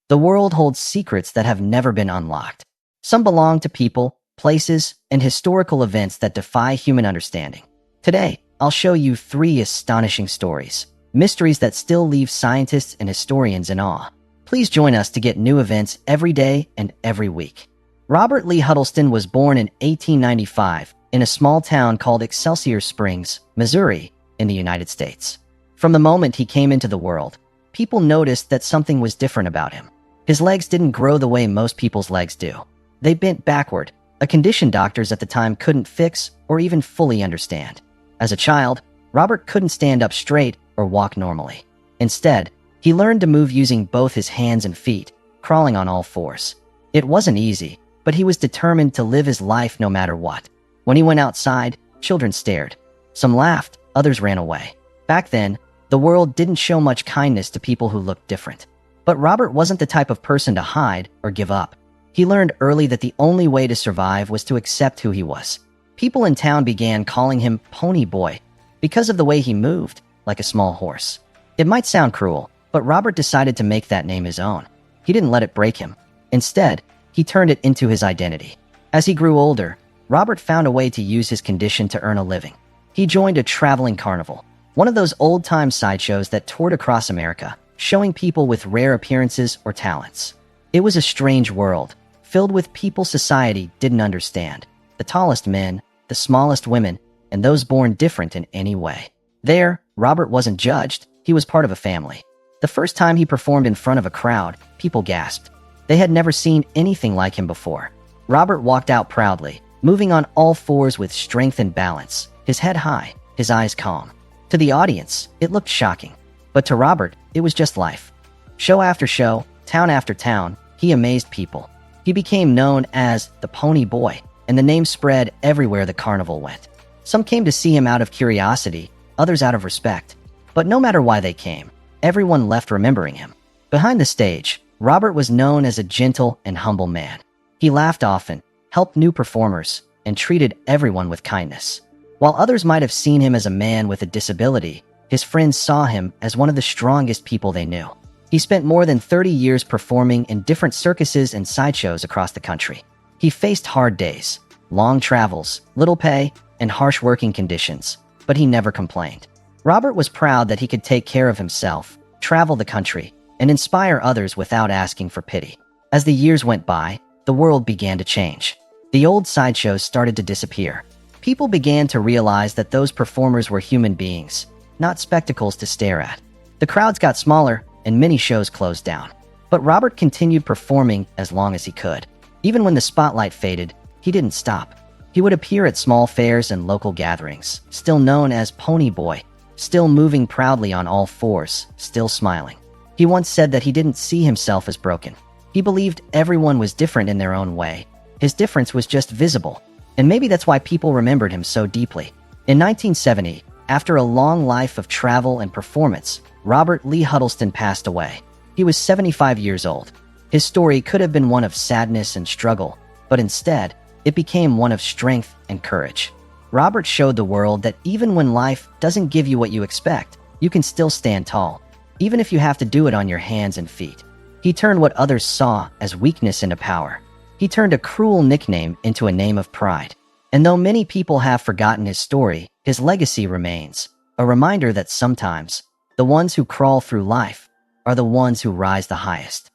The world holds secrets that have never been unlocked. Some belong to people, places, and historical events that defy human understanding. Today, I'll show you 3 astonishing stories, mysteries that still leave scientists and historians in awe. Please join us to get new events every day and every week. Robert Lee Huddleston was born in 1895 in a small town called Excelsior Springs, Missouri, in the United States. From the moment he came into the world, people noticed that something was different about him. His legs didn't grow the way most people's legs do. They bent backward, a condition doctors at the time couldn't fix or even fully understand. As a child, Robert couldn't stand up straight or walk normally. Instead, he learned to move using both his hands and feet, crawling on all 4s. It wasn't easy, but he was determined to live his life no matter what. When he went outside, children stared. Some laughed, others ran away. Back then, the world didn't show much kindness to people who looked different. But Robert wasn't the type of person to hide or give up. He learned early that the only way to survive was to accept who he was. People in town began calling him Pony Boy because of the way he moved, like a small horse. It might sound cruel, but Robert decided to make that name his own. He didn't let it break him. Instead, he turned it into his identity. As he grew older, Robert found a way to use his condition to earn a living. He joined a traveling carnival, one of those old-time sideshows that toured across America, showing people with rare appearances or talents. It was a strange world, filled with people society didn't understand. The tallest men, the smallest women, and those born different in any way. There, Robert wasn't judged, he was part of a family. The first time he performed in front of a crowd, people gasped. They had never seen anything like him before. Robert walked out proudly, moving on all 4s with strength and balance, his head high, his eyes calm. To the audience, it looked shocking. But to Robert, it was just life. Show after show, town after town, he amazed people. He became known as the Pony Boy, and the name spread everywhere the carnival went. Some came to see him out of curiosity, others out of respect. But no matter why they came, everyone left remembering him. Behind the stage, Robert was known as a gentle and humble man. He laughed often, helped new performers, and treated everyone with kindness. While others might have seen him as a man with a disability, his friends saw him as one of the strongest people they knew. He spent more than 30 years performing in different circuses and sideshows across the country. He faced hard days, long travels, little pay, and harsh working conditions, but he never complained. Robert was proud that he could take care of himself, travel the country, and inspire others without asking for pity. As the years went by, the world began to change. The old sideshows started to disappear. People began to realize that those performers were human beings, not spectacles to stare at. The crowds got smaller, and many shows closed down. But Robert continued performing as long as he could. Even when the spotlight faded, he didn't stop. He would appear at small fairs and local gatherings, still known as Pony Boy, still moving proudly on all 4s, still smiling. He once said that he didn't see himself as broken. He believed everyone was different in their own way. His difference was just visible, and maybe that's why people remembered him so deeply. In 1970, after a long life of travel and performance, Robert Lee Huddleston passed away. He was 75 years old. His story could have been one of sadness and struggle, but instead, it became one of strength and courage. Robert showed the world that even when life doesn't give you what you expect, you can still stand tall, even if you have to do it on your hands and feet. He turned what others saw as weakness into power. He turned a cruel nickname into a name of pride. And though many people have forgotten his story, his legacy remains, a reminder that sometimes the ones who crawl through life are the ones who rise the highest.